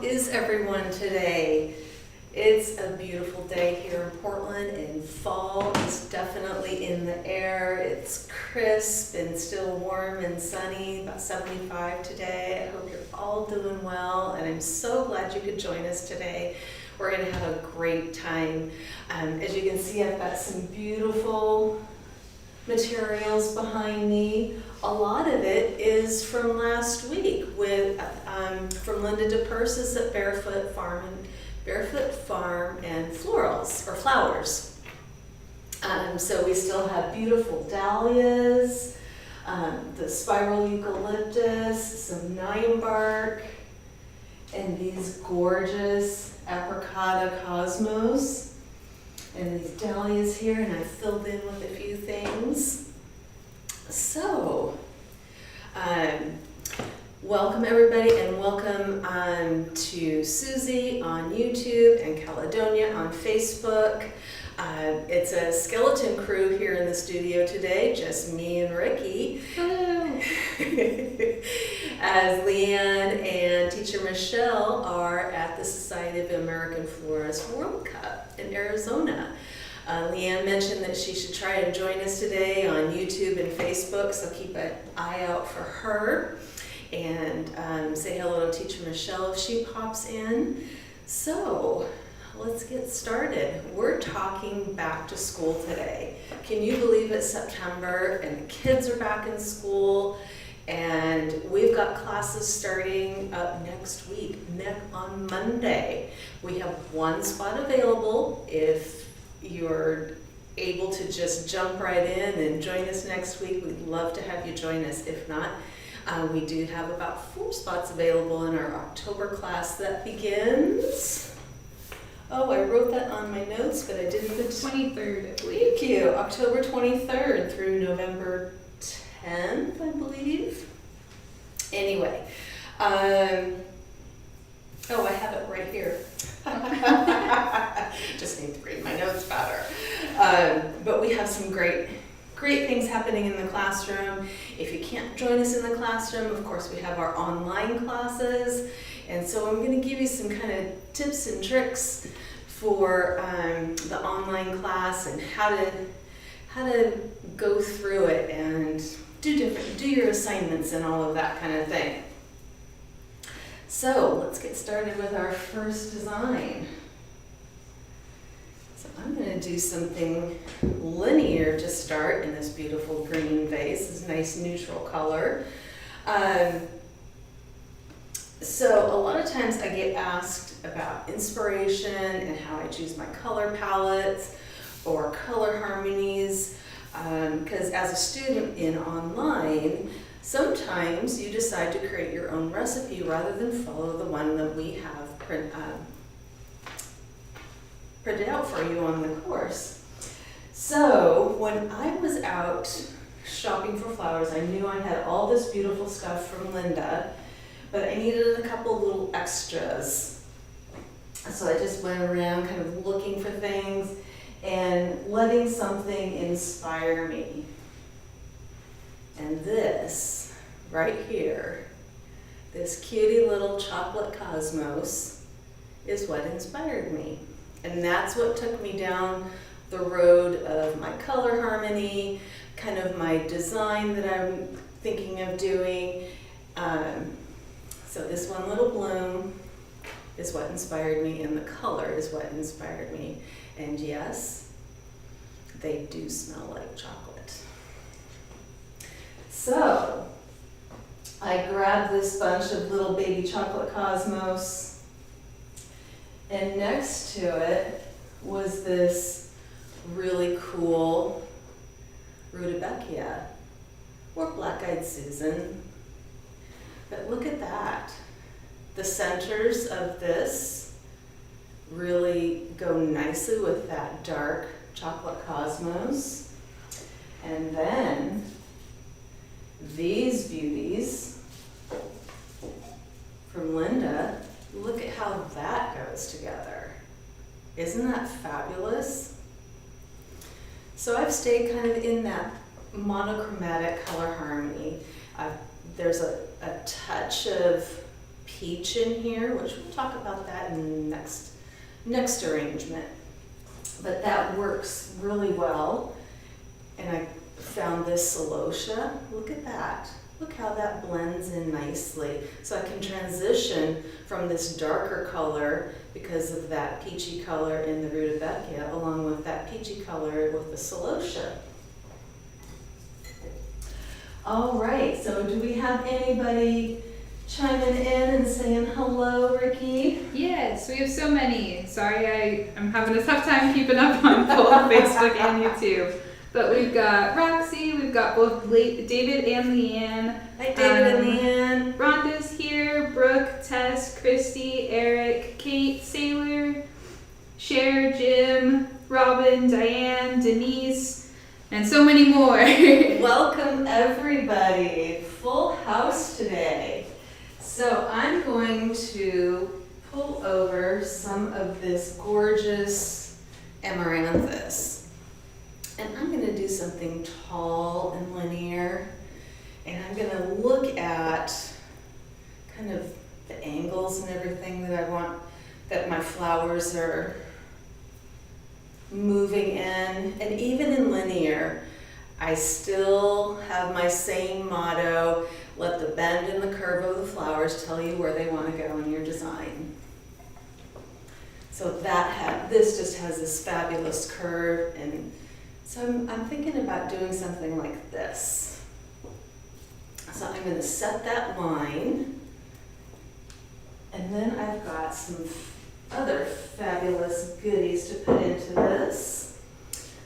is everyone today? It's a beautiful day here in Portland, and fall is definitely in the air. It's crisp and still warm and sunny, about 75 today. I hope you're all doing well, and I'm so glad you could join us today. We're going to have a great time. As you can see, I've got some beautiful materials behind me. A lot of it is from last week with from Linda DePursis at Barefoot Farm and Flowers. So we still have beautiful dahlias, the spiral eucalyptus, some ninebark, and these gorgeous apricota cosmos, and these dahlias here, and I've filled in with a few things. So, welcome everybody, and welcome to Susie on YouTube and Caledonia on Facebook. It's a skeleton crew here in the studio today, just me and Ricky. Hello. As Leanne and Teacher Michelle are at the Society of American Florists World Cup in Arizona. Leanne mentioned that she should try and join us today on YouTube and Facebook, so keep an eye out for her. And say hello to Teacher Michelle if she pops in. So let's get started. We're talking back to school today. Can you believe it's September and the kids are back in school, and we've got classes starting up next week, on Monday. We have one spot available. If you're able to just jump right in and join us next week, we'd love to have you join us. If not, we do have about 4 spots available in our October class that begins. Oh, I wrote that on my notes, but I didn't put 23rd, I believe. Thank you. October 23rd through November 10th, I believe. Anyway, oh, I have it right here. Just need to read my notes better. But we have some great things happening in the classroom. If you can't join us in the classroom, of course, we have our online classes. And so I'm going to give you some kind of tips and tricks for the online class and how to go through it and do your assignments and all of that kind of thing. So let's get started with our first design. So I'm going to do something linear to start in this beautiful green vase, this nice neutral color. So a lot of times I get asked about inspiration and how I choose my color palettes or color harmonies, because as a student in online, sometimes you decide to create your own recipe rather than follow the one that we have printed out for you on the course. So when I was out shopping for flowers, I knew I had all this beautiful stuff from Linda, but I needed a couple little extras. So I just went around kind of looking for things and letting something inspire me. And this right here, this cutie little chocolate cosmos, is what inspired me. And that's what took me down the road of my color harmony, kind of my design that I'm thinking of doing. So this one little bloom is what inspired me, and the color is what inspired me. And yes, they do smell like chocolate. So I grabbed this bunch of little baby chocolate cosmos, and next to it was this really cool rudbeckia, or black-eyed Susan. But look at that. The centers of this really go nicely with that dark chocolate cosmos. And then these beauties from Linda, look at how that goes together. Isn't that fabulous? So I've stayed kind of in that monochromatic color harmony. There's a touch of peach in here, which we'll talk about that in the next arrangement. But that works really well. And I found this celosia. Look at that. Look how that blends in nicely. So I can transition from this darker color because of that peachy color in the rutabaga along with that peachy color with the celosia. All right, so do we have anybody chiming in and saying hello, Ricky? Yes, we have so many. Sorry, I'm having a tough time keeping up on both Facebook and YouTube. But we've got Roxy, we've got both David and Leanne. Hi, David and Leanne. Rhonda's here, Brooke, Tess, Christy, Eric, Kate, Sailor, Cher, Jim, Robin, Diane, Denise, and so many more. Welcome, everybody. Full house today. So I'm going to pull over some of this gorgeous amaranthus. And I'm going to do something tall and linear. And I'm going to look at kind of the angles and everything that I want, that my flowers are moving in. And even in linear, I still have my same motto, let the bend and the curve of the flowers tell you where they want to go in your design. So this just has this fabulous curve, and so I'm thinking about doing something like this. So I'm going to set that line, and then I've got some other fabulous goodies to put into this.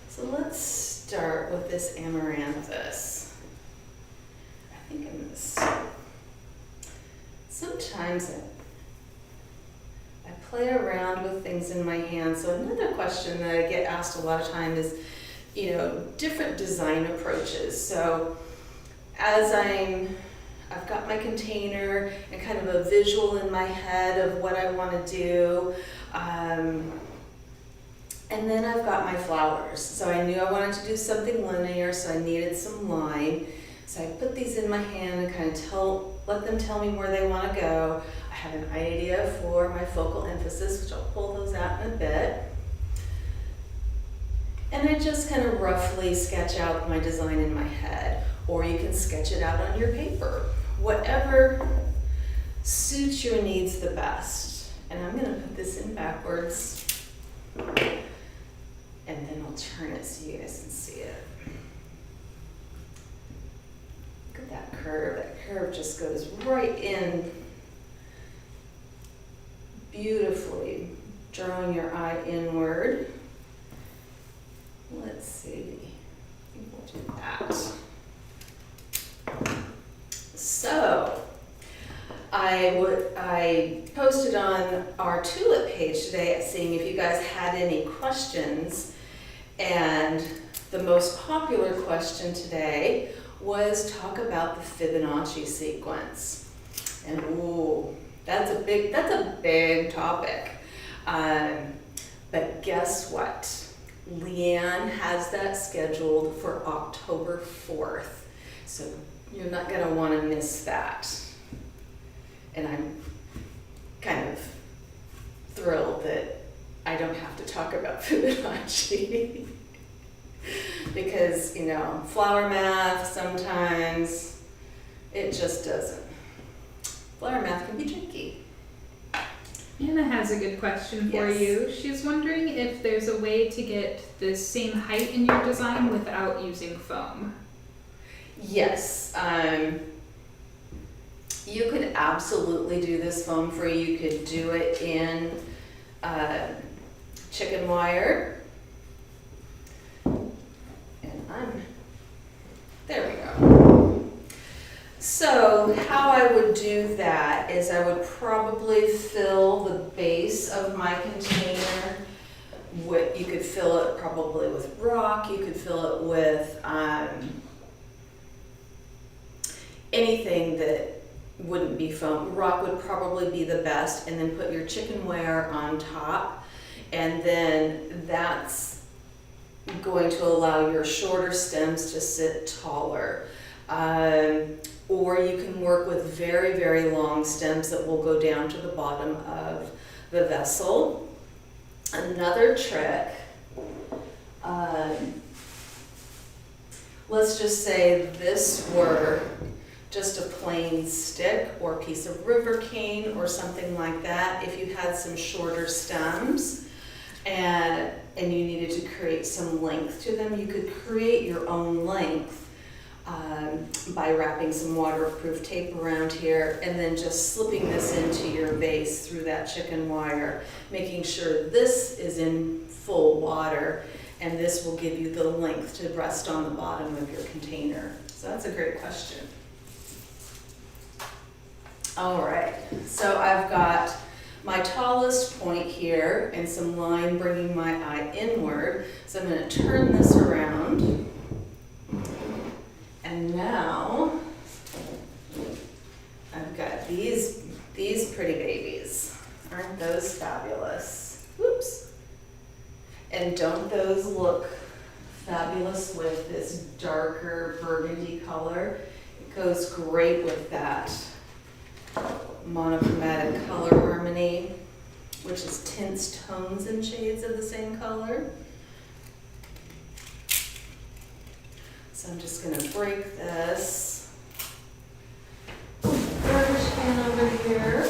So let's start with this amaranthus. I think I'm going to sometimes I play around with things in my hand. So another question that I get asked a lot of times is, different design approaches. So as I've got my container and kind of a visual in my head of what I want to do. And then I've got my flowers. So I knew I wanted to do something linear, so I needed some line. So I put these in my hand and kind of let them tell me where they want to go. I have an idea for my focal emphasis, which I'll pull those out in a bit. And I just kind of roughly sketch out my design in my head, or you can sketch it out on your paper. Whatever suits your needs the best. And I'm going to put this in backwards, and then I'll turn it so you guys can see it. Look at that curve. That curve just goes right in beautifully, drawing your eye inward. Let's see, I think we'll do that. So, I posted on our tulip page today seeing if you guys had any questions, and the most popular question today was talk about the Fibonacci sequence. And ooh, that's a big topic. But guess what? Leanne has that scheduled for October 4th. So you're not going to want to miss that. And I'm kind of thrilled that I don't have to talk about Fibonacci. Because, flower math, sometimes it just doesn't. Flower math can be tricky. Anna has a good question for you. She's wondering if there's a way to get the same height in your design without using foam. Yes. You could absolutely do this foam free. You could do it in chicken wire. And there we go. So how I would do that is I would probably fill the base of my container with, you could fill it probably with rock, you could fill it with anything that wouldn't be foam. Rock would probably be the best, and then put your chicken wire on top, and then that's going to allow your shorter stems to sit taller. Or you can work with very, very long stems that will go down to the bottom of the vessel. Another trick, let's just say this were just a plain stick or piece of river cane or something like that. If you had some shorter stems and you needed to create some length to them, you could create your own length by wrapping some waterproof tape around here and then just slipping this into your vase through that chicken wire, making sure this is in full water, and this will give you the length to rest on the bottom of your container. So that's a great question. All right, so I've got my tallest point here and some line bringing my eye inward. So I'm going to turn this around. And now I've got these pretty babies. Aren't those fabulous? Whoops. And don't those look fabulous with this darker burgundy color? It goes great with that monochromatic color harmony, which is tints, tones, and shades of the same color. So I'm just going to break this garbage can over here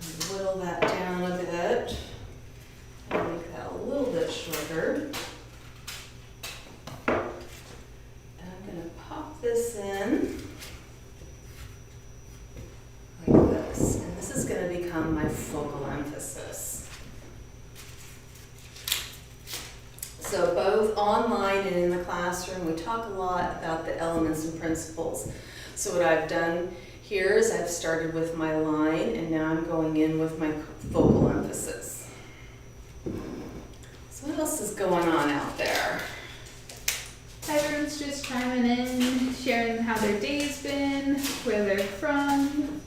and whittle that down a bit and make that a little bit shorter. And I'm going to pop this in like this, and this is going to become my focal emphasis. So both online and in the classroom, we talk a lot about the elements and principles. So what I've done here is I've started with my line, and now I'm going in with my focal emphasis. So what else is going on out there? Everyone's just chiming in, sharing how their day's been, where they're from.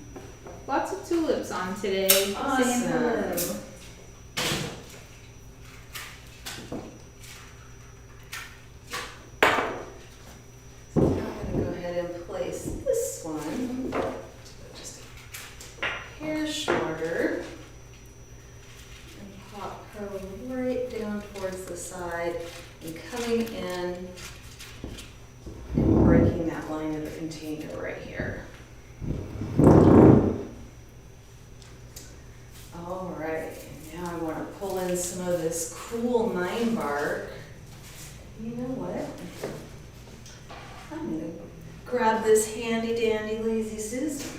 Lots of tulips on today. Awesome. Saying hello. This one just a hair shorter and pop her right down towards the side and coming in and breaking that line of the container right here. All right, and now I want to pull in some of this cool 9 bark. You know what? I'm going to grab this handy dandy lazy Susan.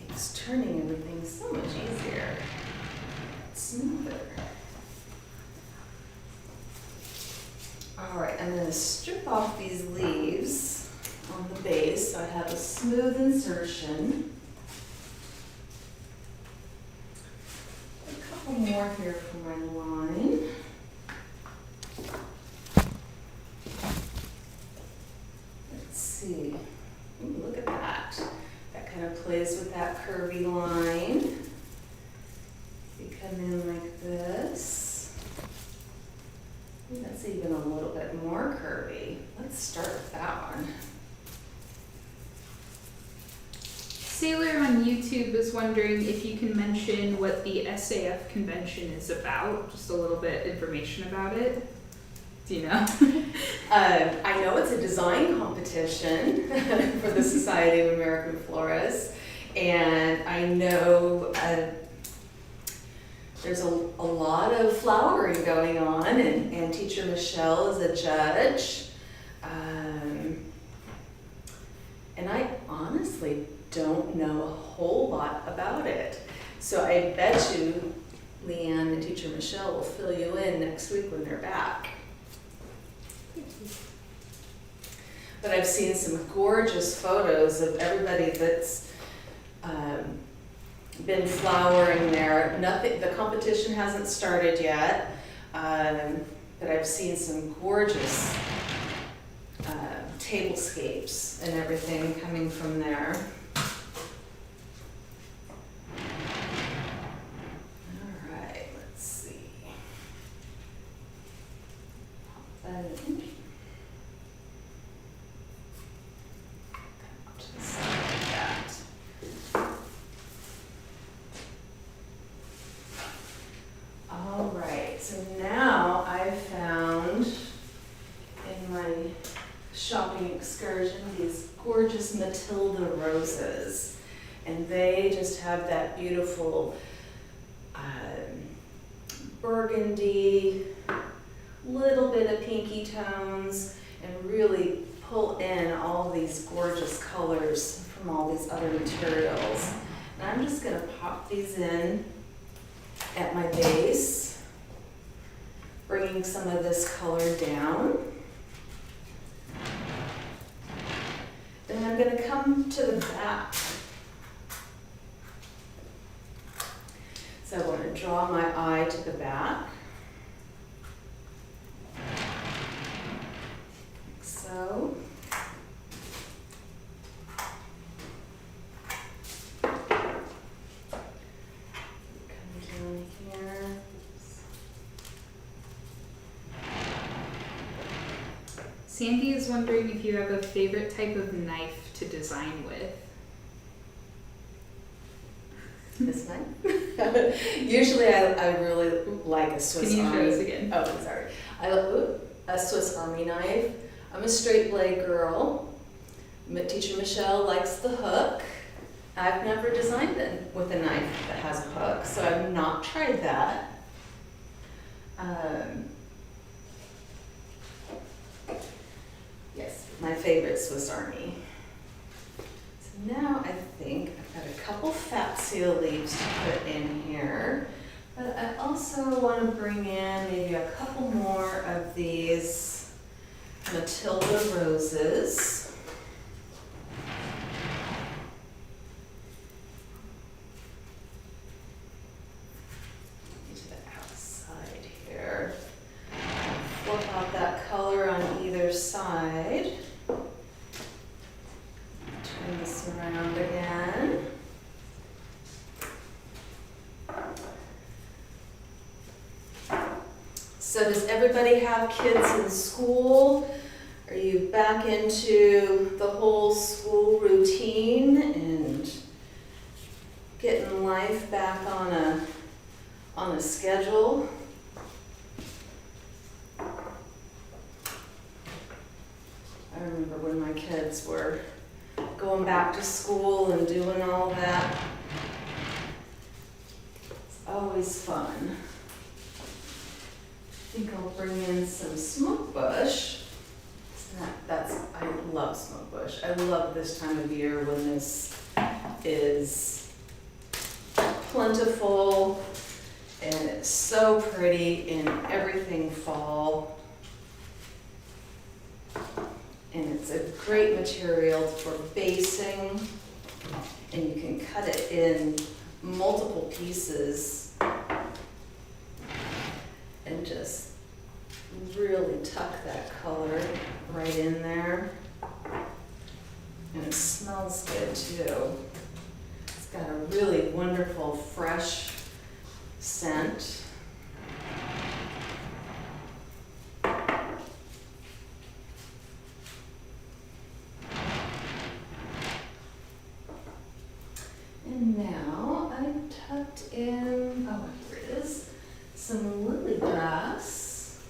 It's turning everything so much easier, smoother. All right, I'm going to strip off these leaves on the base so I have a smooth insertion. A couple more here for my line. See, ooh, look at that. That kind of plays with that curvy line. You come in like this. Ooh, that's even a little bit more curvy. Let's start with that one. Sailor on YouTube is wondering if you can mention what the SAF convention is about, just a little bit information about it. Do you know? I know it's a design competition for the Society of American Florists, and I know there's a lot of flowering going on, and Teacher Michelle is a judge, and I honestly don't know a whole lot about it. So I bet you Leanne and Teacher Michelle will fill you in next week when they're back. But I've seen some gorgeous photos of everybody that's been flowering there. The competition hasn't started yet, but I've seen some gorgeous tablescapes and everything coming from there. All right, let's see. Matilda roses. And they just have that beautiful burgundy, little bit of pinky tones, and really pull in all these gorgeous colors from all these other materials. And I'm just gonna pop these in at my base, bringing some of this color down. And I'm gonna come to the back. So I want to draw my eye to the back. Like so. Come down here. Sandy is wondering if you have a favorite type of knife to design with. This knife? Usually I really like a Swiss Can you Army. show us again? Oh, sorry. I love a Swiss Army knife. I'm a straight blade girl. Teacher Michelle likes the hook. I've never designed it with a knife that has a hook, so I've not tried that. Yes, my favorite Swiss Army. So now I think I've got a couple fat seal leaves to put in here, but I also want to bring in maybe a couple more of these Matilda roses. To the outside here. Flip out that color on either side. Turn this around again. So does everybody have kids in school? Are you back into the whole school routine and getting life back on a schedule? I remember when my kids were going back to school and doing all that. It's always fun. I think I'll bring in some smoke bush. I love smoke bush. I love this time of year when this is plentiful and it's so pretty in everything fall. And it's a great material for basing, and you can cut it in multiple pieces and just really tuck that color right in there. And it smells good too. It's got a really wonderful fresh scent. And now I've tucked in, oh, here it is, some lily grass.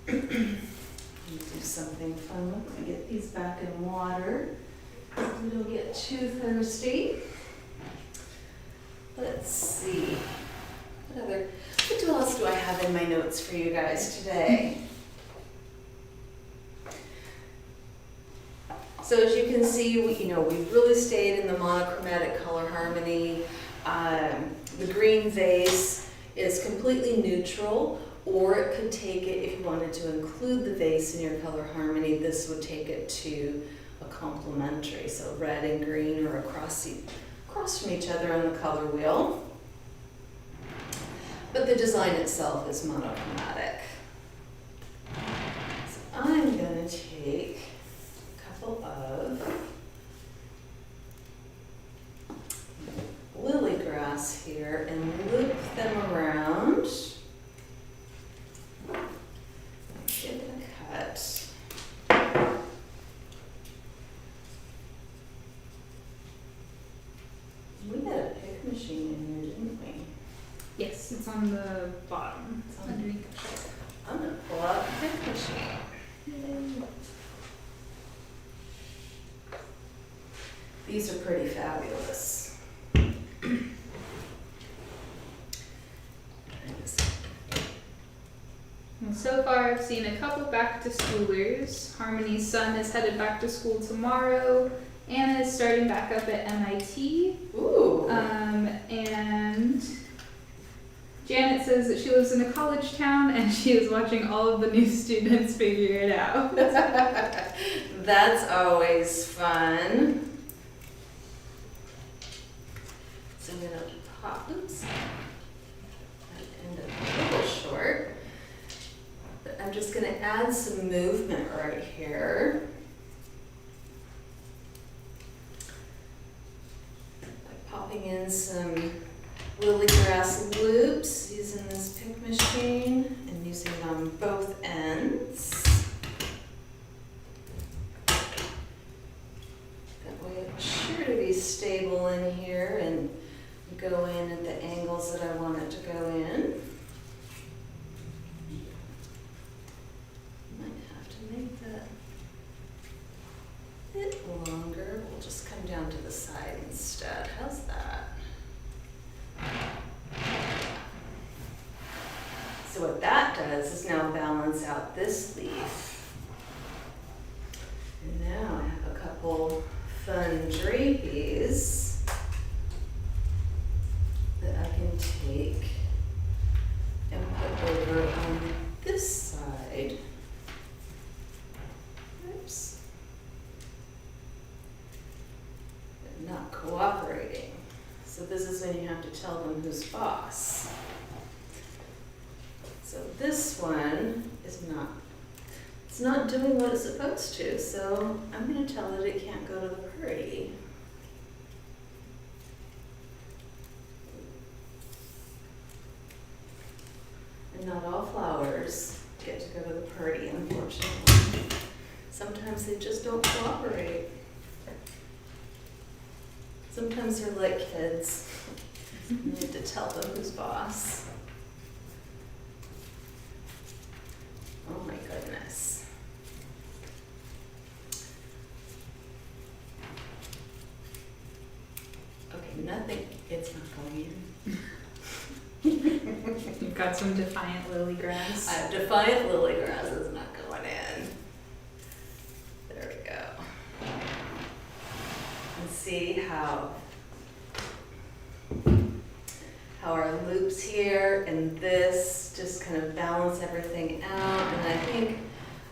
Let me do something fun. Let me get these back in water so we don't get too thirsty. Let's see. What else do I have in my notes for you guys today? So as you can see, we really stayed in the monochromatic color harmony. The green vase is completely neutral, or it could take it, if you wanted to include the vase in your color harmony, this would take it to a complementary. So red and green are across from each other on the color wheel. But the design itself is monochromatic. So I'm going to take of lily grass here and loop them around. Give it a cut. We had a pick machine in here, didn't we? Yes, it's on the bottom. It's underneath the shelf. I'm going to pull out the pick machine. These are pretty fabulous. And so far, I've seen a couple back to schoolers. Harmony's son is headed back to school tomorrow. Anna is starting back up at MIT. Ooh. And Janet says that she lives in a college town and she is watching all of the new students figure it out. That's always fun. So I'm gonna pop, oops. That ended a little short. But I'm just gonna add some movement right here. By popping in some lily grass loops using this pick machine and using it on both ends. That way it's sure to be stable in here and go in at the angles that I want it to go in. Might have to make that a bit longer. We'll just come down to the side instead. How's that? So what that does is now balance out this leaf. And now I have a couple fun drapees that I can take and put over on this side. Oops. But not cooperating. So this is when you have to tell them who's boss. So this one is it's not doing what it's supposed to, so I'm going to tell it it can't go to the party. And not all flowers get to go to the party, unfortunately. Sometimes they just don't cooperate. Sometimes they're like kids. You need to tell them who's boss. Oh my goodness. Okay, nothing, it's not going in. You've got some defiant lily grass. I have defiant lily grass is not going in. There we go. And see how our loops here and this just kind of balance everything out. And I think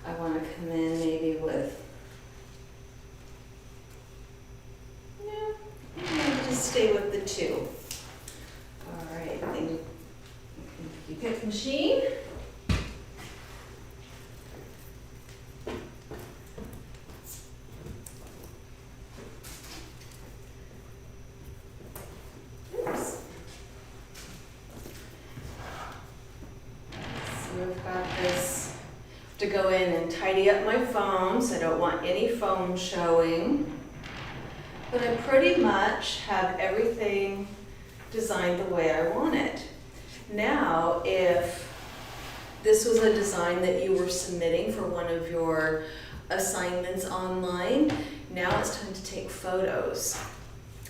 I want to come in maybe with, maybe just stay with the two. All right, then you pick machine. Oops. So I've got this to go in and tidy up my foams. I don't want any foam showing. But I pretty much have everything designed the way I want it. Now, if this was a design that you were submitting for one of your assignments online, now it's time to take photos.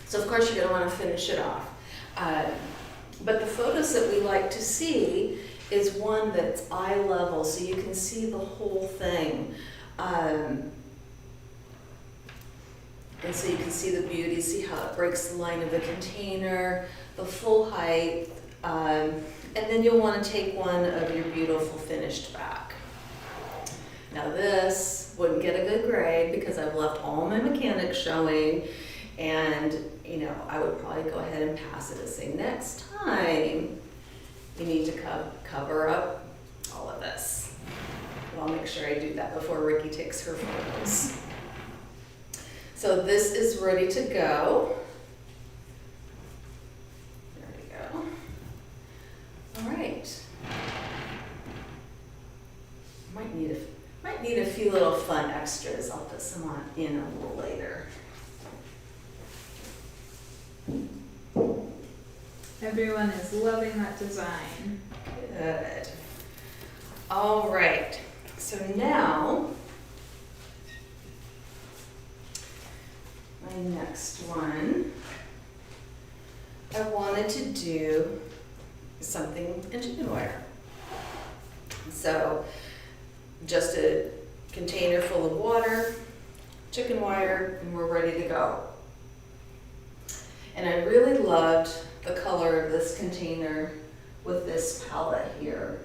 So of course you're going to want to finish it off. But the photos that we like to see is one that's eye level, so you can see the whole thing. And so you can see the beauty, see how it breaks the line of the container, the full height, and then you'll want to take one of your beautiful finished back. Now this wouldn't get a good grade because I've left all my mechanics showing, and I would probably go ahead and pass it and say, next time you need to cover up all of this. But I'll make sure I do that before Ricky takes her photos. So this is ready to go. There we go. All right. Might need a few little fun extras. I'll put some on in a little later. Everyone is loving that design. Good. All right. So now I my next one, I wanted to do something in chicken wire. So just a container full of water, chicken wire, and we're ready to go. And I really loved the color of this container with this palette here.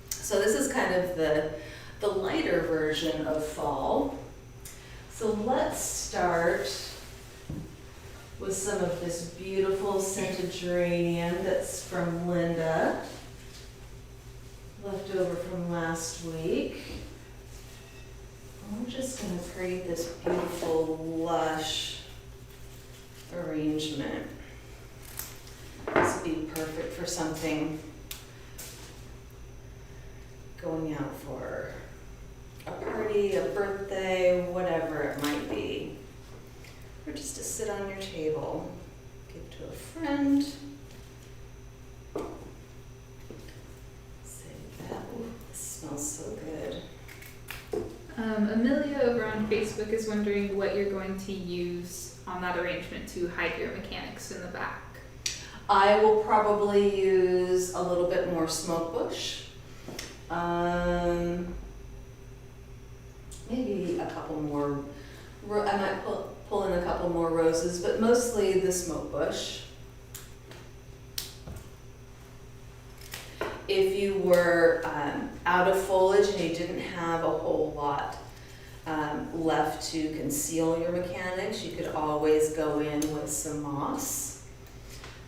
So this is kind of the lighter version of fall. So let's start with some of this beautiful scented geranium that's from Linda, left over from last week. I'm just going to create this beautiful lush arrangement. This would be perfect for something going out for a party, a birthday, whatever it might be. Or just to sit on your table, give to a friend. Save that. Ooh, this smells so good. Amelia over on Facebook is wondering what you're going to use on that arrangement to hide your mechanics in the back. I will probably use a little bit more smoke bush. Maybe a couple more, I might pull in a couple more roses, but mostly the smoke bush. If you were out of foliage and you didn't have a whole lot left to conceal your mechanics, you could always go in with some moss,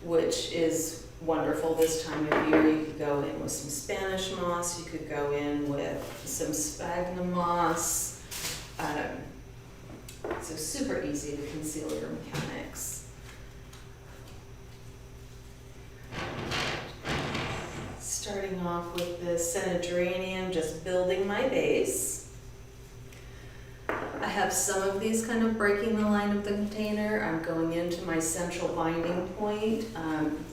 which is wonderful this time of year. You could go in with some Spanish moss, you could go in with some sphagnum moss. So super easy to conceal your mechanics. Starting off with the scented geranium, just building my base. I have some of these kind of breaking the line of the container. I'm going into my central binding point.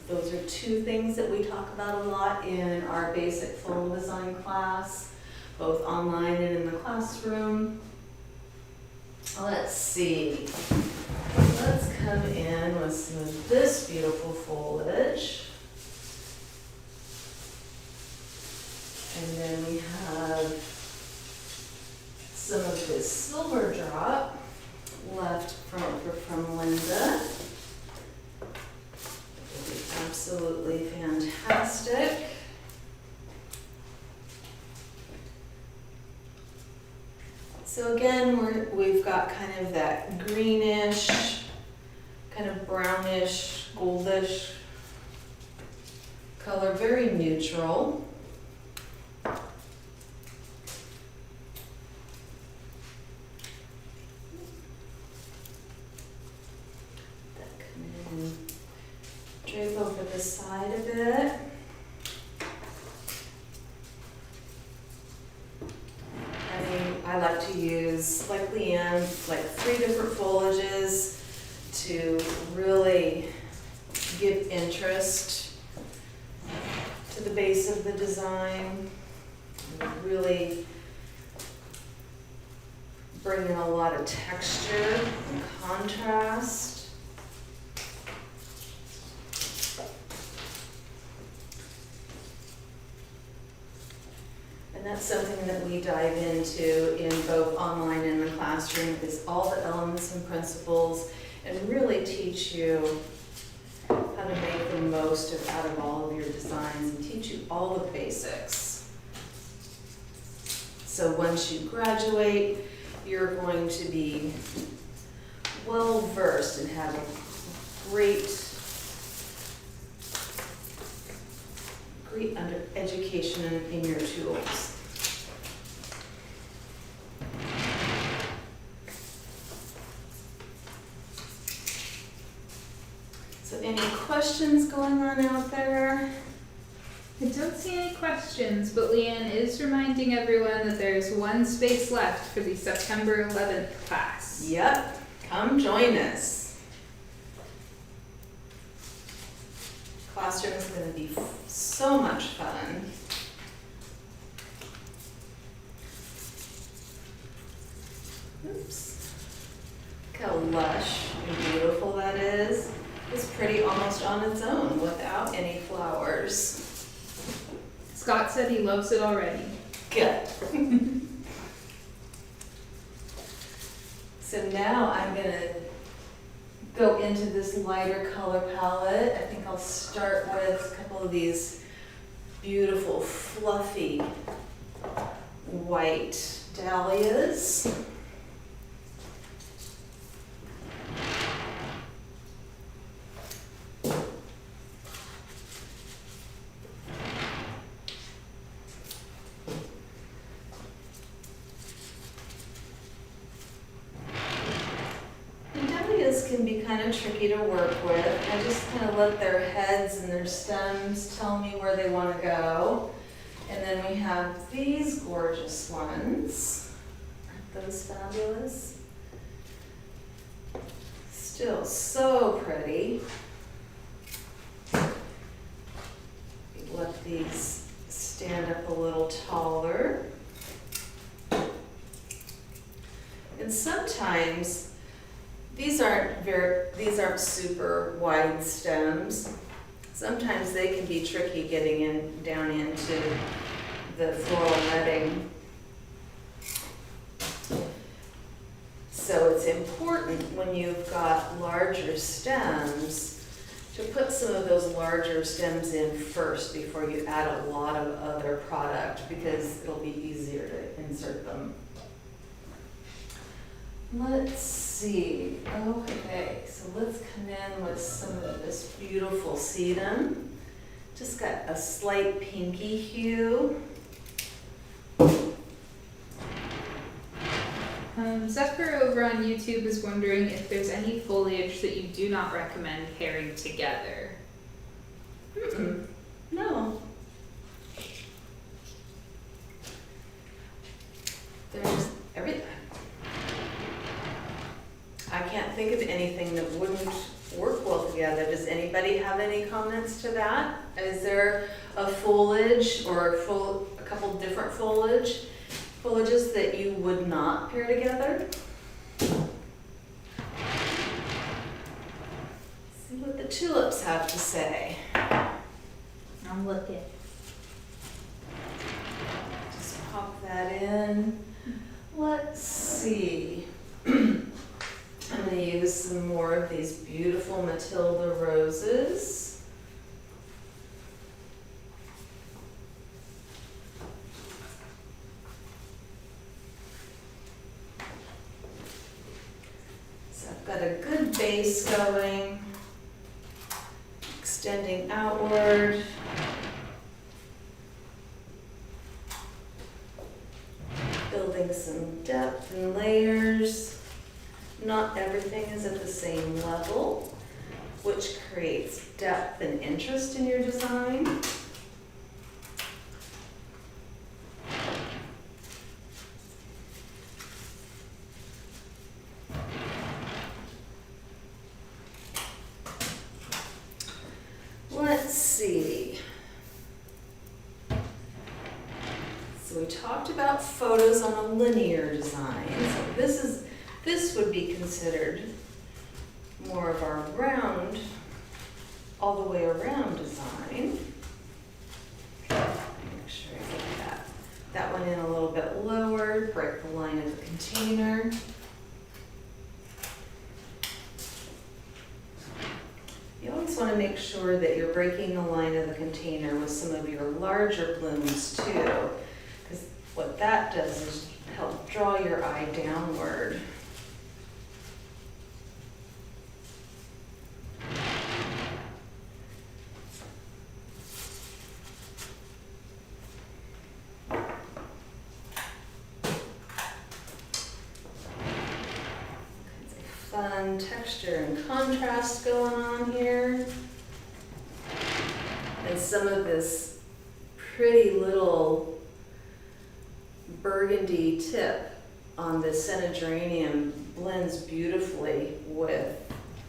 Those are two things that we talk about a lot in our basic floral design class, both online and in the classroom. Let's see. Let's come in with some of this beautiful foliage. And then we have some of this silver drop left from Linda. It will be absolutely fantastic. So again, we've got kind of that greenish, kind of brownish, goldish color, very neutral. Drape over the side of it. I like to use, like Leanne, like 3 different foliages to really give interest to the base of the design. Really bring in a lot of texture and contrast. And that's something that we dive into in both online and the classroom, is all the elements and principles, and really teach you how to make the most out of all of your designs and teach you all the basics. So once you graduate, you're going to be well versed and have a great education in your tools. So any questions going on out there? I don't see any questions, but Leanne is reminding everyone that there's 1 space left for the September 11th class. Yep, come join us. Classroom is going to be so much fun. Oops. Look how lush and beautiful that is. It's pretty almost on its own without any flowers. Scott said he loves it already. Good. So now I'm gonna go into this lighter color palette. I think I'll start with a couple of these beautiful, fluffy, white dahlias. Can be kind of tricky to work with. I just kind of let their heads and their stems tell me where they want to go. And then we have these gorgeous ones. Aren't those fabulous? Still so pretty. Let these stand up a little taller. And sometimes these aren't super wide stems. Sometimes they can be tricky getting down into the floral netting. So it's important when you've got larger stems to put some of those larger stems in first before you add a lot of other product, because it'll be easier to insert them. Let's see. Okay, so let's come in with some of this beautiful sedum. Just got a slight pinky hue. Zephyr over on YouTube is wondering if there's any foliage that you do not recommend pairing together. No. There's everything. I can't think of anything that wouldn't work well together. Does anybody have any comments to that? Is there a foliage or a couple different foliages that you would not pair together? See what the tulips have to say. I'm looking. Just pop that in. Let's see. I'm going to use some more of these beautiful Matilda roses. So I've got a good base going, extending outward. Building some depth and layers. Not everything is at the same level, which creates depth and interest in your design. Let's see. So we talked about photos on a linear design. So this would be considered more of our round, all the way around design. Make sure I get that one in a little bit lower, break the line of the container. You always want to make sure that you're breaking the line of the container with some of your larger blooms too, because what that does is help draw your eye downward. Fun texture and contrast going on here. And some of this pretty little burgundy tip on the senna geranium blends beautifully with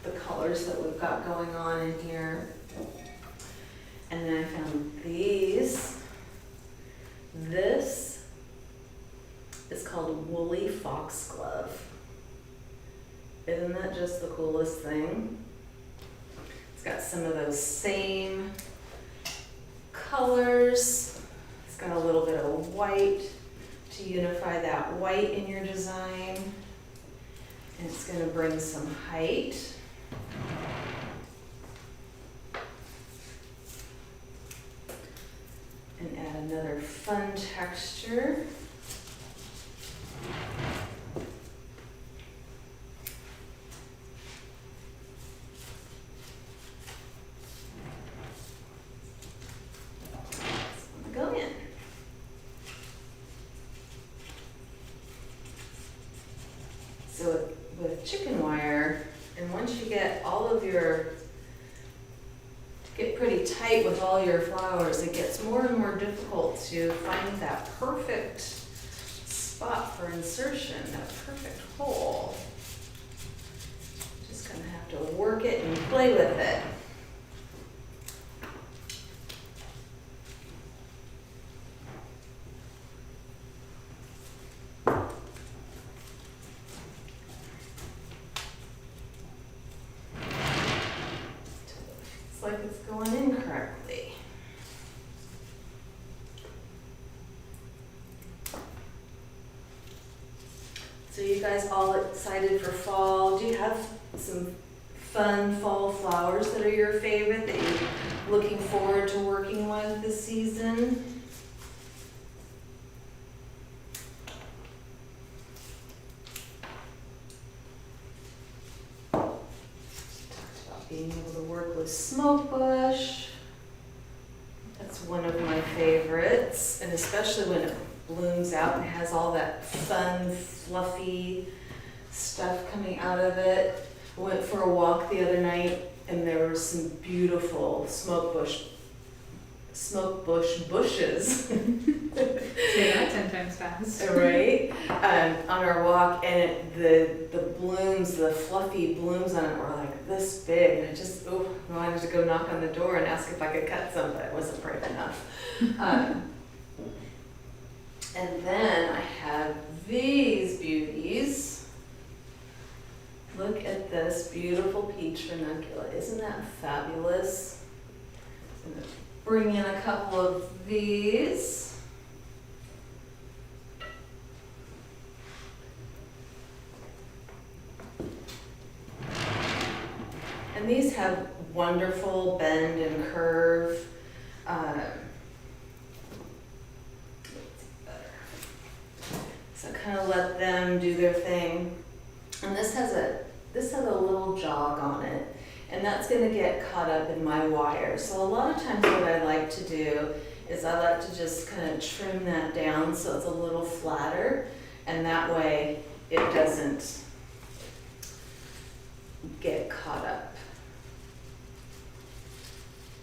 the colors that we've got going on in here. And then I found these. This is called Woolly Foxglove. Isn't that just the coolest thing? It's got some of those same colors. It's got a little bit of white to unify that white in your design. And it's going to bring some height. And add another fun texture. Go in. So with chicken wire, and once you get all of your, get pretty tight with all your flowers, it gets more and more difficult to find that perfect spot for insertion, that perfect hole. Just gonna have to work it and play with it. Like it's going in correctly. So you guys all excited for fall? Do you have some fun fall flowers that are your favorite that you're looking forward to working with this season? Being able to work with smoke bush. That's one of my favorites, and especially when it blooms out and has all that fun, fluffy stuff coming out of it. I went for a walk the other night, and there were some beautiful smoke bush bushes. Say that 10 times fast. Right? On our walk, and the blooms, the fluffy blooms on it were like this big, and I just wanted to go knock on the door and ask if I could cut some, but I wasn't brave enough. And then I have these beauties. Look at this beautiful peach ranunculus. Isn't that fabulous? I'm gonna bring in a couple of these. And these have wonderful bend and curve. So kind of let them do their thing. And this has a little jog on it, and that's going to get caught up in my wire. So a lot of times what I like to do is I like to just kind of trim that down so it's a little flatter, and that way it doesn't get caught up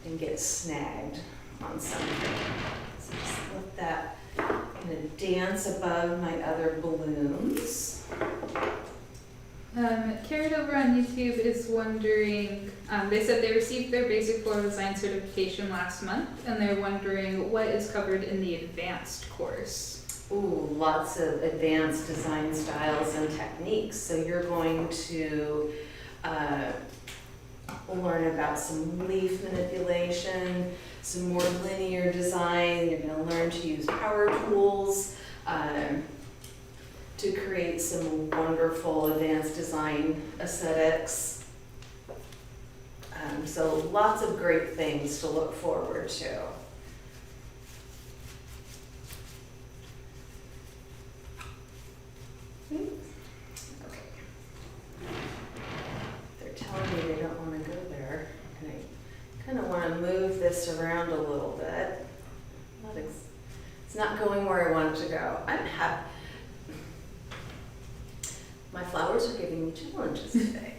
and get snagged on something. So just let that kind of dance above my other balloons. Carrot over on YouTube is wondering, they said they received their basic floral design certification last month, and they're wondering what is covered in the advanced course. Ooh, lots of advanced design styles and techniques. So you're going to learn about some leaf manipulation, some more linear design. You're going to learn to use power tools to create some wonderful advanced design aesthetics. So lots of great things to look forward to. Okay. They're telling me they don't want to go there, and I kind of want to move this around a little bit. It's not going where I want it to go. I'm happy. My flowers are giving me challenges today.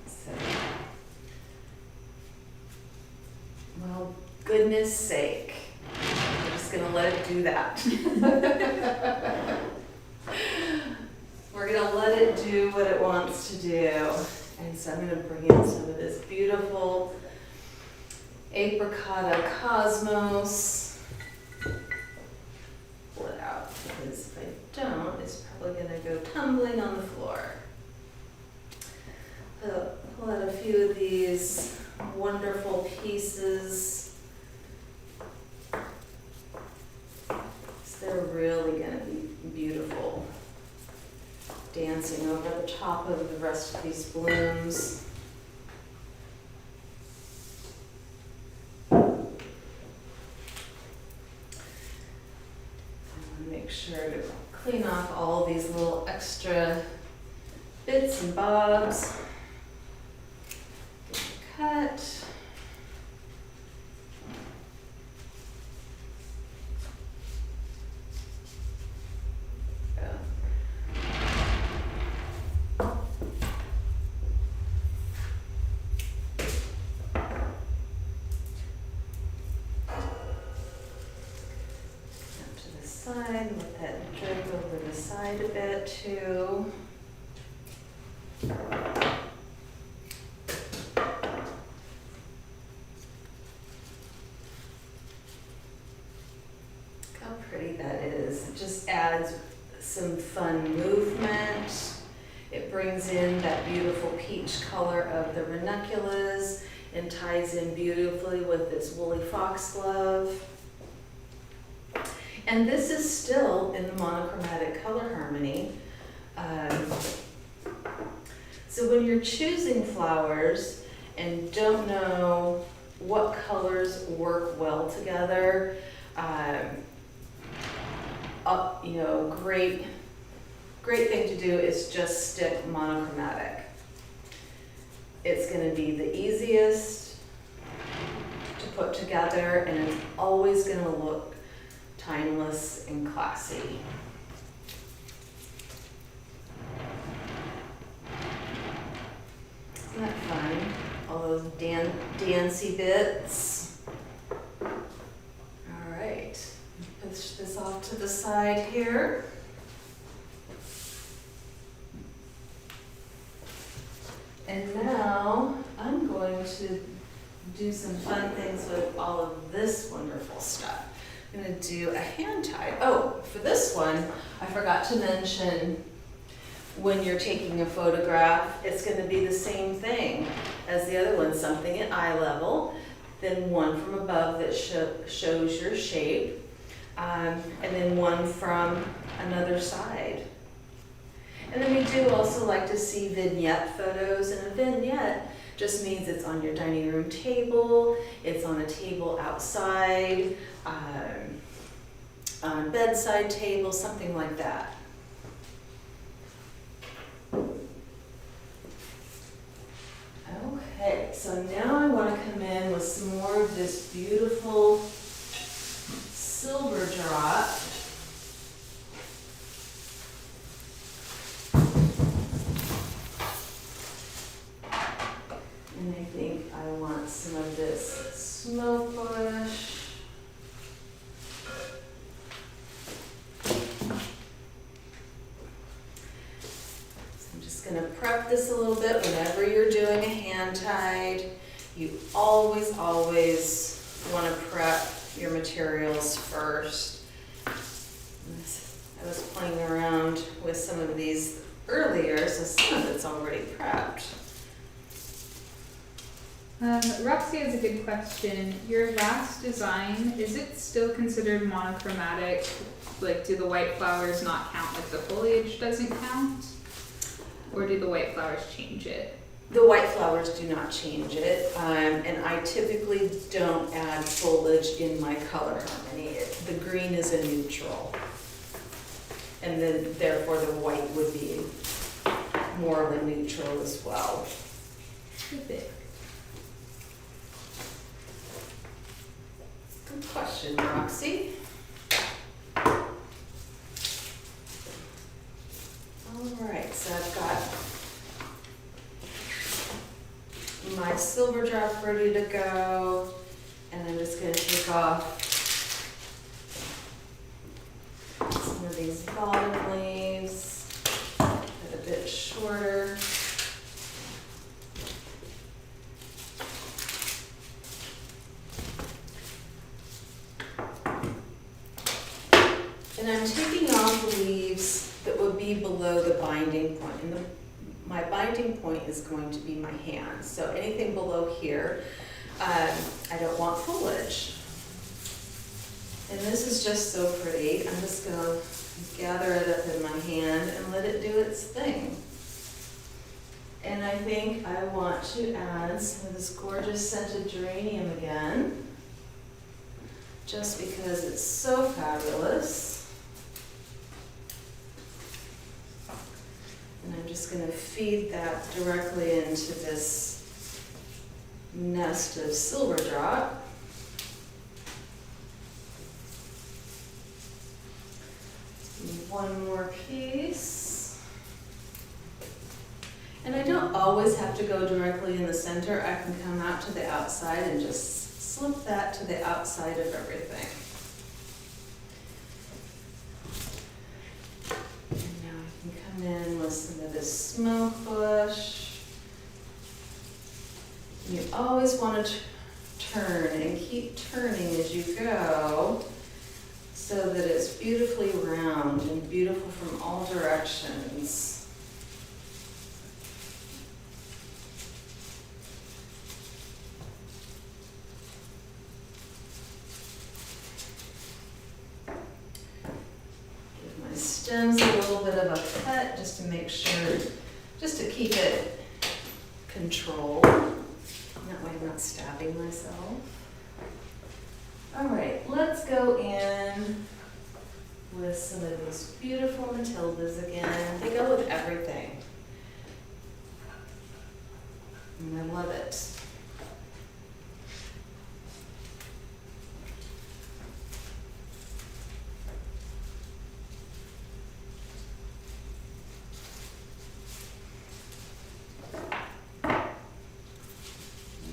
So, well, goodness sake, I'm just gonna let it do that. We're gonna let it do what it wants to do. And so I'm gonna bring in some of this beautiful Apricota Cosmos. Pull it out. really gonna be beautiful. Dancing over the top of the rest of these blooms. Make sure to clean off all these little extra bits and bobs. Cut. Side, let that drip over the side a bit too. Look how pretty that is. It just adds some fun movement. It brings in that beautiful peach color of the ranunculus and ties in beautifully with this woolly foxglove. And this is still in the monochromatic color harmony. So when you're choosing flowers and don't know what colors work well together, you know, great thing to do is just stick monochromatic. It's going to be the easiest to put together, and it's always going to look timeless and classy. Isn't that fun? All those dancey bits. All right, push this off to the side here. And now I'm going to do some fun things with all of this wonderful stuff. I'm going to do a hand tie. Oh, for this one, I forgot to mention when you're taking a photograph, it's going to be the same thing as the other one, something at eye level, then one from above that shows your shape, and then one from another side. And then we do also like to see vignette photos, and a vignette just means it's on your dining room table, it's on a table outside, on a bedside table, something like that. Okay, so now I want to come in with some more of this beautiful silver drop. And I think I want some of this smoke bush. I'm just going to prep this a little bit. Whenever you're doing a hand tied, you always want to prep your materials first. I was playing around with some of these earlier, so some of it's already prepped. Roxy has a good question. Your last design, is it still considered monochromatic? Like, do the white flowers not count? Like, the foliage doesn't count? Or do the white flowers change it? The white flowers do not change it, and I typically don't add foliage in my color harmony. The green is a neutral, and then therefore the white would be more of a neutral as well. Perfect. Good question, Roxy. All right, so I've got my silver drop ready to go, and I'm just going to take off some of these bottom leaves, get a bit shorter. And I'm taking off the leaves that would be below the binding point. And my binding point is going to be my hand. So anything below here, I don't want foliage. And this is just so pretty. I'm just gonna gather it up in my hand and let it do its thing. And I think I want to add some of this gorgeous scented geranium again, just because it's so fabulous. And I'm just gonna feed that directly into this nest of silver drop. One more piece. And I don't always have to go directly in the center. I can come out to the outside and just slip that to the outside of everything. And now I can come in with some of this smoke bush. You always want to turn and keep turning as you go, so that it's beautifully round and beautiful from all directions. Give my stems a little bit of a cut just to make sure, just to keep it controlled. That way I'm not stabbing myself. All right, let's go in with some of these beautiful Matildas again. They go with everything. And I love it.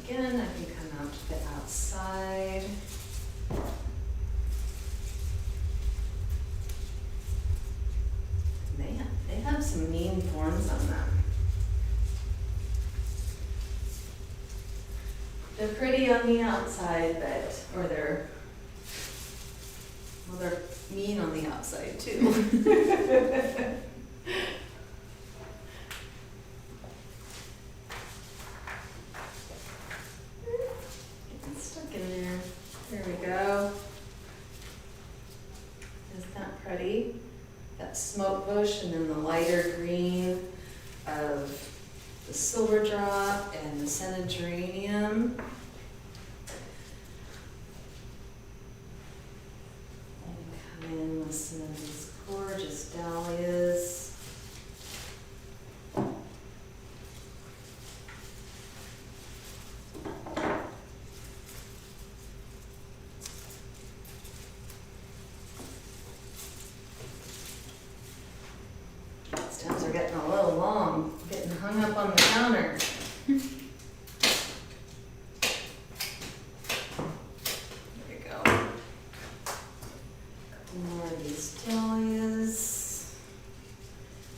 Again, I can come out to the outside. They have some mean thorns on them. They're pretty on the outside, well, they're mean on the outside too. Getting stuck in there. There we go. Isn't that pretty? That smoke bush and then the lighter green of the silver drop and the scented geranium. And come in with some of these gorgeous dahlias. Stems are getting a little long, getting hung up on the counter. There we go. More of these dahlias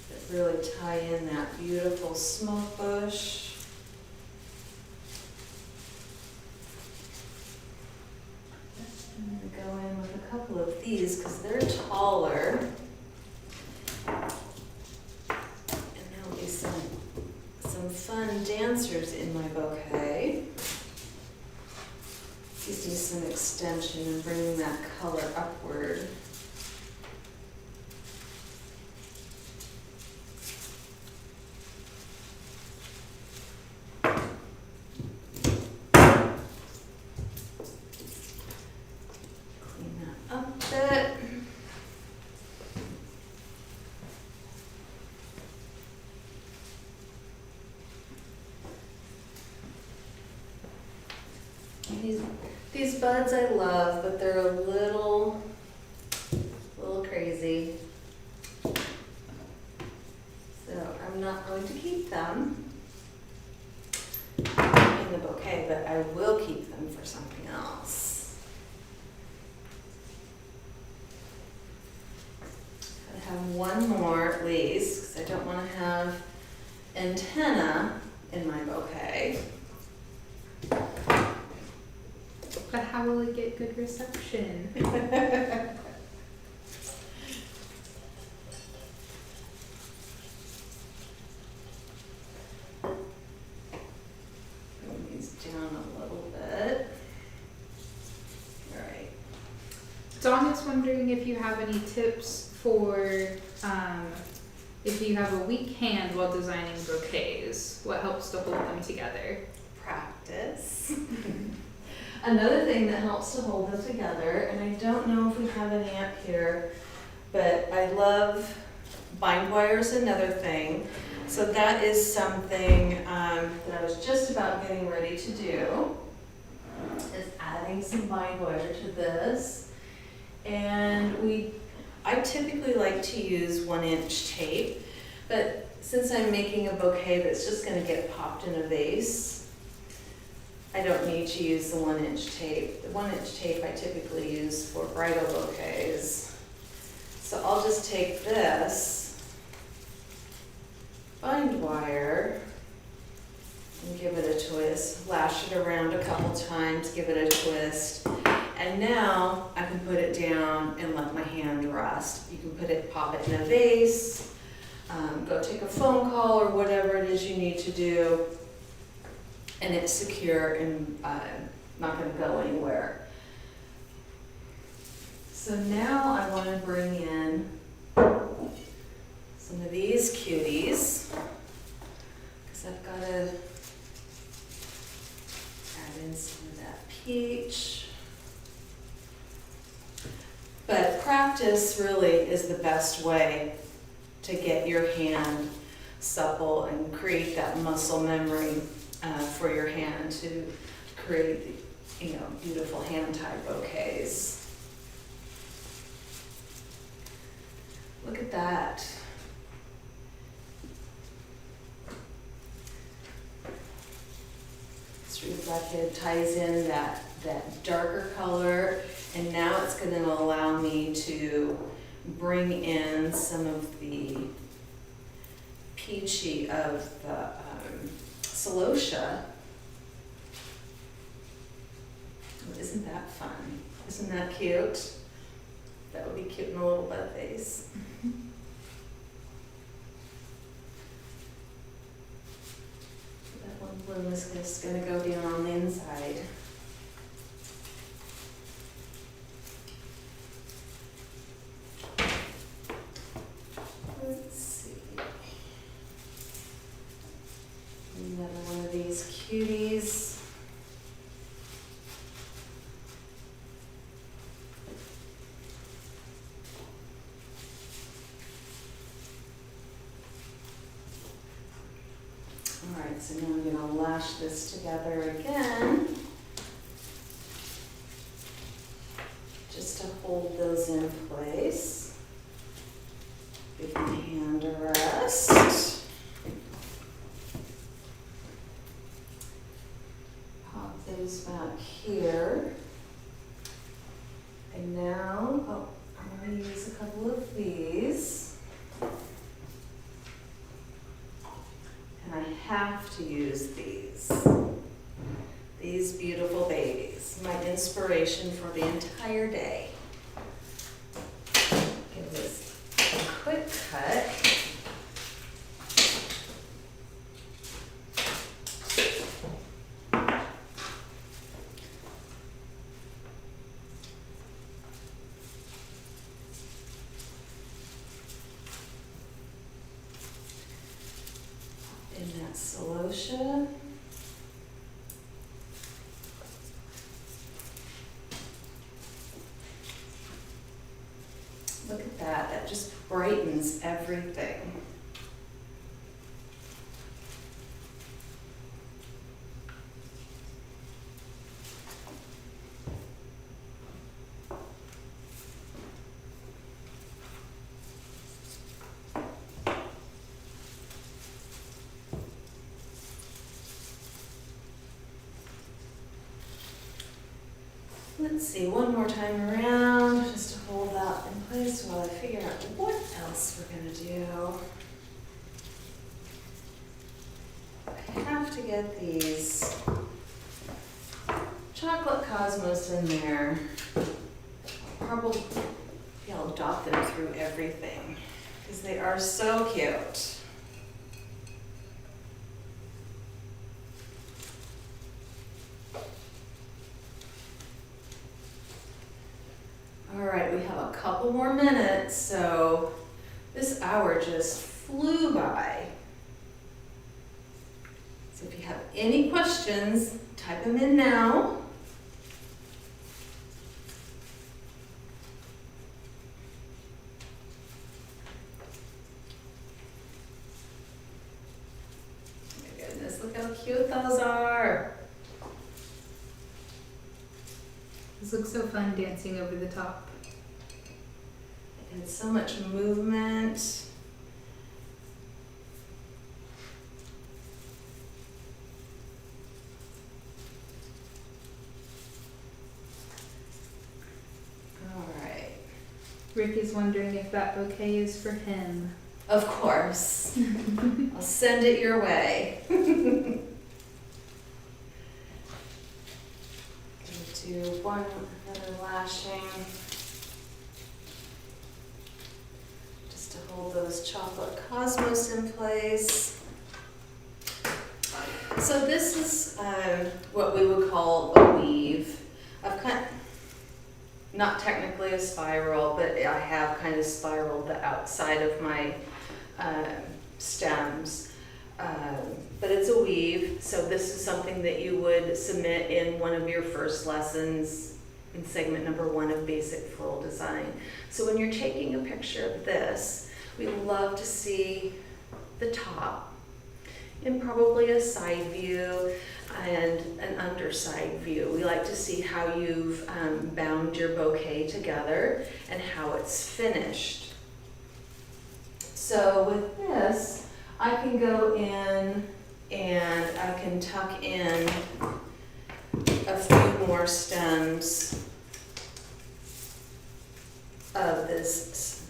that really tie in that beautiful smoke bush. I'm going to go in with a couple of these because they're taller. Some fun dancers in my bouquet. Gives me some extension and bringing that color upward. Clean that up a bit. These buds I love, but they're a little crazy. So I'm not going to keep them in the bouquet, but I will keep them for something else. I have one more at least, because I don't want to have antenna in my bouquet. But how will it get good reception? Bring these down a little bit. All right. It's Dawn is wondering if you have any tips for if you have a weak hand while designing bouquets, what helps to hold them together? Practice. Another thing that helps to hold them together, and I don't know if we have any up here, but I love bind wire is another thing. So that is something that I was just about getting ready to do, is adding some bind wire to this. And I typically like to use 1-inch tape, but since I'm making a bouquet that's just gonna get popped in a vase, I don't need to use the 1-inch tape. The 1-inch tape I typically use for bridal bouquets. So I'll just take this bind wire and give it a twist, lash it around a couple times, give it a twist. And now I can put it down and let my hand rest. You can pop it in a vase, go take a phone call or whatever it is you need to do, and it's secure and not going to go anywhere. So now I want to bring in some of these cuties, because I've got to add in some of that peach. But practice really is the best way to get your hand supple and create that muscle memory for your hand to create, beautiful hand-tied bouquets. Look at that. It's reflected, ties in that darker color. And now it's going to allow me to bring in some of the peachy of the celosia. Oh, isn't that fun? Isn't that cute? That would be cute in a little bud vase. That one bloom is just going to go down on the inside. Let's see. Another one of these cuties. All right, so now I'm going to lash this together again, just to hold those in place. Give my hand a rest. Pop those back here. And now, I'm going to use a couple of these. And I have to use these. These beautiful babies. My inspiration for the entire day. Give this quick cut. In that celosia. Look at that, that just brightens everything. Let's see, one more time around, just to hold that in place while I figure out what else we're gonna do. I have to get these chocolate cosmos in there. Probably I'll dot them through everything, because they are so cute. All right, This hour just flew by. So if you have any questions, type them in now. My goodness, look how cute those are. This looks so fun dancing over the top. And so much movement. All right. Rick is wondering if that bouquet is for him. Of course. I'll send it your way. Do another lashing. Just to hold those chocolate cosmos in place. So this is what we would call a weave. I've not technically a spiral, but I have kind of spiraled the outside of my stems. But it's a weave, so this is something that you would submit in one of your first lessons in segment number 1 of basic floral design. So when you're taking a picture of this, we love to see the top and probably a side view and an underside view. We like to see how you've bound your bouquet together and how it's finished. So with this, I can go in and I can tuck in a few more stems of this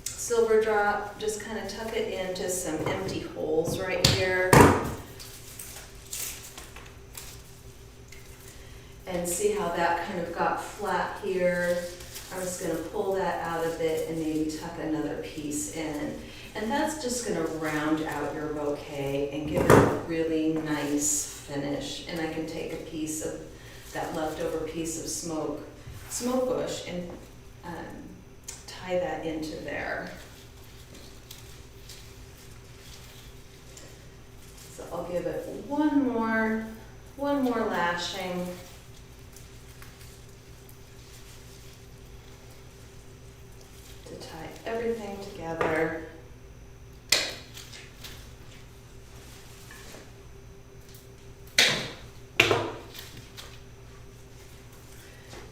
silver drop. Just kind of tuck it into some empty holes right here. And see how that kind of got flat here. I'm just going to pull that out of it and maybe tuck another piece in. And that's just going to round out your bouquet and give it a really nice finish. And I can take a piece of that leftover piece of smoke bush and tie that into there. So I'll give it one more lashing. To tie everything together.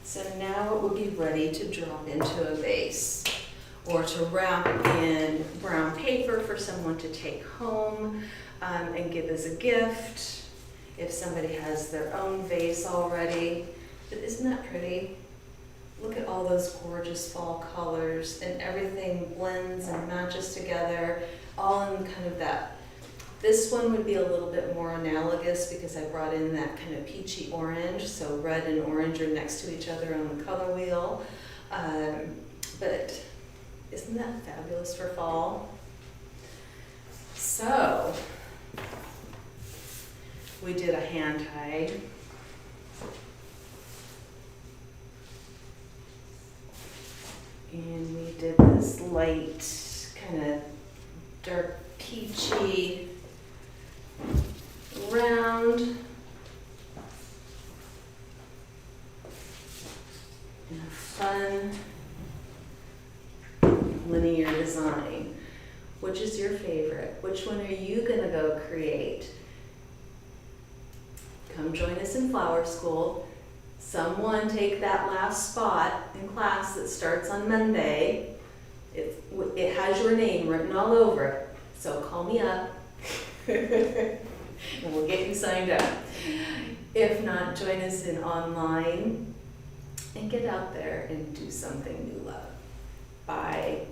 So now it will be ready to drop into a vase or to wrap in brown paper for someone to take home and give as a gift if somebody has their own vase already. But isn't that pretty? Look at all those gorgeous fall colors and everything blends and matches together, all in kind of that. This one would be a little bit more analogous because I brought in that kind of peachy orange, so red and orange are next to each other on the color wheel. But isn't that fabulous for fall? So, we did a hand tie. And we did this light, kind of dark peachy round. And a fun linear design. Which is your favorite? Which one are you gonna go create? Come join us in Flower School. Someone take that last spot in class that starts on Monday. It has your name written all over it. So call me up and we'll get you signed up. If not, join us in online and get out there and do something you love. Bye.